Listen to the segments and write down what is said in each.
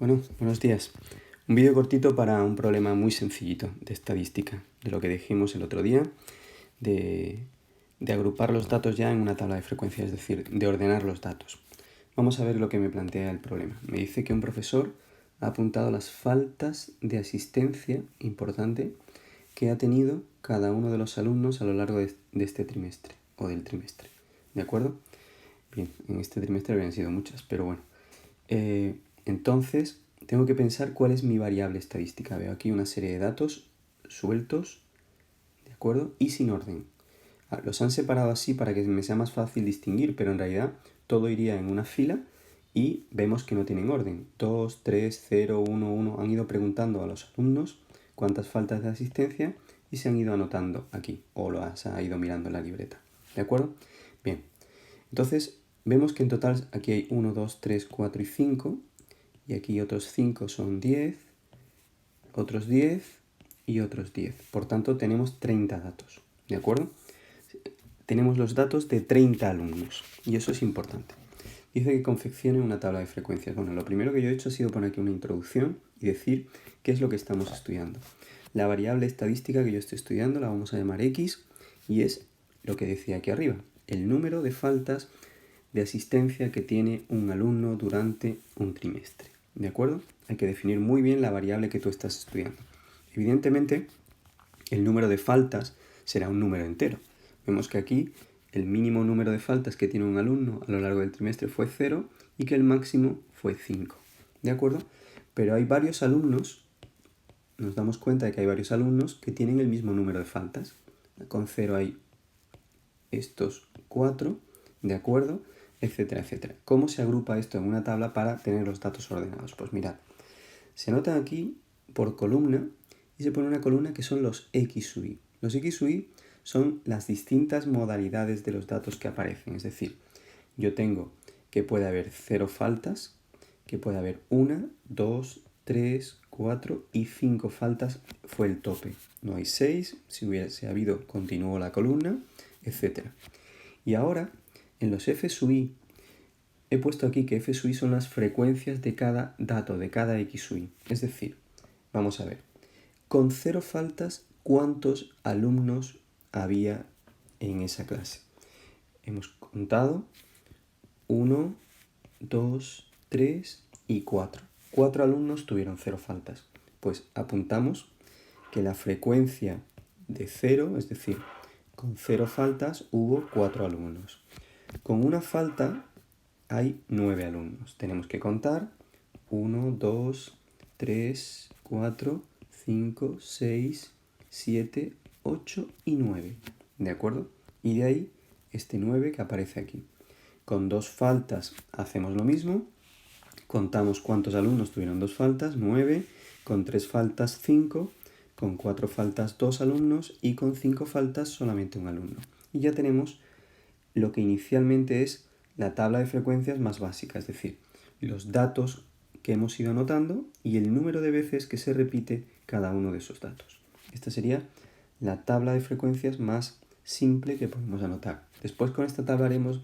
Bueno, buenos días. Un vídeo cortito para un problema muy sencillito de estadística, de lo que dijimos el otro día, de agrupar los datos ya en una tabla de frecuencia, es decir, de ordenar los datos. Vamos a ver lo que me plantea el problema. Me dice que un profesor ha apuntado las faltas de asistencia, importante, que ha tenido cada uno de los alumnos a lo largo de este trimestre, o del trimestre. ¿De acuerdo? Bien, en este trimestre habrían sido muchas, pero bueno. Entonces, tengo que pensar cuál es mi variable estadística. Veo aquí una serie de datos sueltos, ¿de acuerdo? Y sin orden. Los han separado así para que me sea más fácil distinguir, pero en realidad todo iría en una fila y vemos que no tienen orden. 2, 3, 0, 1, 1. Han ido preguntando a los alumnos cuántas faltas de asistencia y se han ido anotando aquí, o se ha ido mirando en la libreta. ¿De acuerdo? Bien. Entonces, vemos que en total aquí hay 1, 2, 3, 4 y 5. Y aquí otros 5 son 10, otros 10 y otros 10. Por tanto, tenemos 30 datos. ¿De acuerdo? Tenemos los datos de 30 alumnos. Y eso es importante. Dice que confeccione una tabla de frecuencias. Bueno, lo primero que yo he hecho ha sido poner aquí una introducción y decir qué es lo que estamos estudiando. La variable estadística que yo estoy estudiando la vamos a llamar X y es lo que decía aquí arriba, el número de faltas de asistencia que tiene un alumno durante un trimestre. ¿De acuerdo? Hay que definir muy bien la variable que tú estás estudiando. Evidentemente, el número de faltas será un número entero. Vemos que aquí el mínimo número de faltas que tiene un alumno a lo largo del trimestre fue 0 y que el máximo fue 5. ¿De acuerdo? Pero hay varios alumnos, nos damos cuenta de que hay varios alumnos que tienen el mismo número de faltas. Con 0 hay estos 4, ¿de acuerdo? Etcétera, etcétera. ¿Cómo se agrupa esto en una tabla para tener los datos ordenados? Pues mirad, se anotan aquí por columna y se pone una columna que son los X sub I. Los X sub I son las distintas modalidades de los datos que aparecen. Es decir, yo tengo que puede haber 0 faltas, que puede haber 1, 2, 3, 4 y 5 faltas fue el tope. No hay 6, si hubiese habido continúo la columna, etc. Y ahora, en los F sub I, he puesto aquí que F sub I son las frecuencias de cada dato, de cada X sub I. Es decir, vamos a ver, con 0 faltas, ¿cuántos alumnos había en esa clase? Hemos contado 1, 2, 3 y 4. 4 alumnos tuvieron 0 faltas. Pues apuntamos que la frecuencia de 0, es decir, con 0 faltas hubo 4 alumnos. Con una falta hay 9 alumnos. Tenemos que contar 1, 2, 3, 4, 5, 6, 7, 8 y 9. ¿De acuerdo? Y de ahí este 9 que aparece aquí. Con 2 faltas hacemos lo mismo. Contamos cuántos alumnos tuvieron 2 faltas, 9. Con 3 faltas, 5. Con 4 faltas, 2 alumnos. Y con 5 faltas, solamente un alumno. Y ya tenemos lo que inicialmente es la tabla de frecuencias más básica, es decir, los datos que hemos ido anotando y el número de veces que se repite cada uno de esos datos. Esta sería la tabla de frecuencias más simple que podemos anotar. Después con esta tabla haremos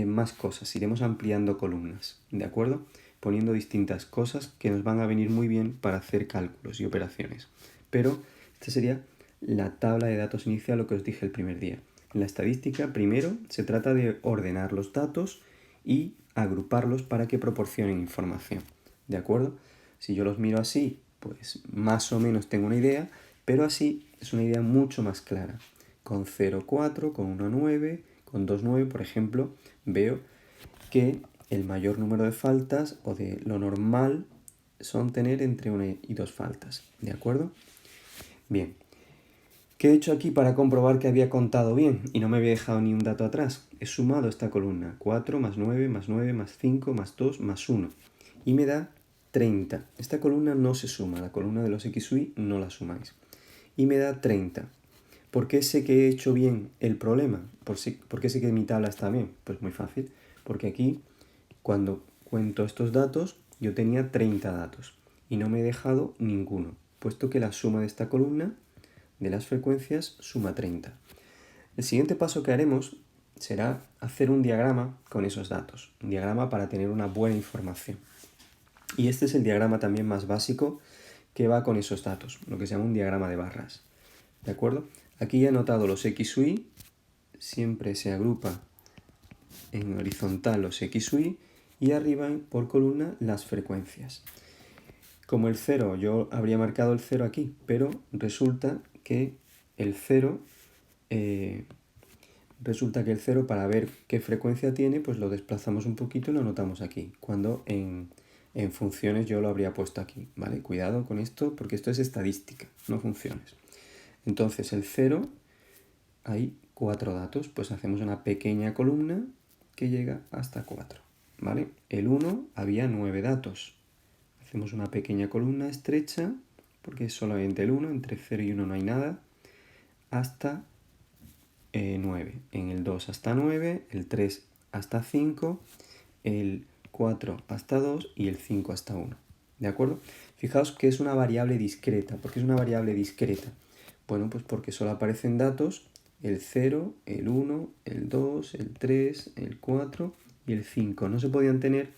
más cosas, iremos ampliando columnas, ¿de acuerdo? Poniendo distintas cosas que nos van a venir muy bien para hacer cálculos y operaciones. Pero esta sería la tabla de datos inicial, lo que os dije el primer día. En la estadística, primero, se trata de ordenar los datos y agruparlos para que proporcionen información, ¿de acuerdo? Si yo los miro así, pues más o menos tengo una idea, pero así es una idea mucho más clara. Con 0,4, con 1,9, con 2,9, por ejemplo, veo que el mayor número de faltas o de lo normal son tener entre 1 y 2 faltas, ¿de acuerdo? Bien, ¿qué he hecho aquí para comprobar que había contado bien y no me había dejado ni un dato atrás? He sumado esta columna, 4 más 9 más 9 más 5 más 2 más 1 y me da 30. Esta columna no se suma, la columna de los X sub I no la sumáis. Y me da 30. ¿Por qué sé que he hecho bien el problema? ¿Por qué sé que mi tabla está bien? Pues muy fácil, porque aquí cuando cuento estos datos yo tenía 30 datos y no me he dejado ninguno, puesto que la suma de esta columna de las frecuencias suma 30. El siguiente paso que haremos será hacer un diagrama con esos datos, un diagrama para tener una buena información. Y este es el diagrama también más básico que va con esos datos, lo que se llama un diagrama de barras. ¿De acuerdo? Aquí he anotado los X, Y, siempre se agrupa en horizontal los X, Y, y arriba por columna las frecuencias. Como el 0, yo habría marcado el 0 aquí, pero resulta que el 0, para ver qué frecuencia tiene, pues lo desplazamos un poquito y lo anotamos aquí, cuando en funciones yo lo habría puesto aquí, ¿vale? Cuidado con esto, porque esto es estadística, no funciones. Entonces el 0, hay 4 datos, pues hacemos una pequeña columna que llega hasta 4, ¿vale? El 1 había 9 datos. Hacemos una pequeña columna estrecha, porque es solamente el 1, entre 0 y 1 no hay nada, hasta 9. En el 2 hasta 9, el 3 hasta 5, el 4 hasta 2 y el 5 hasta 1. ¿De acuerdo? Fijaos que es una variable discreta. ¿Por qué es una variable discreta? Bueno, pues porque solo aparecen datos el 0, el 1, el 2, el 3, el 4 y el 5. No se podían tener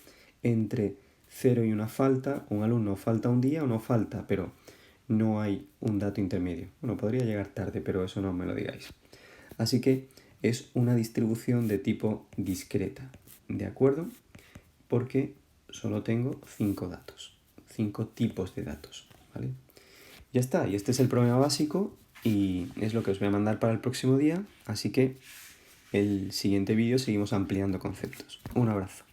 entre 0 y una falta, un alumno falta un día o no falta, pero no hay un dato intermedio. Bueno, podría llegar tarde, pero eso no me lo digáis. Así que es una distribución de tipo discreta, ¿de acuerdo? Porque solo tengo 5 datos, 5 tipos de datos, ¿vale? Ya está, y este es el problema básico y es lo que os voy a mandar para el próximo día, así que el siguiente vídeo seguimos ampliando conceptos. Un abrazo.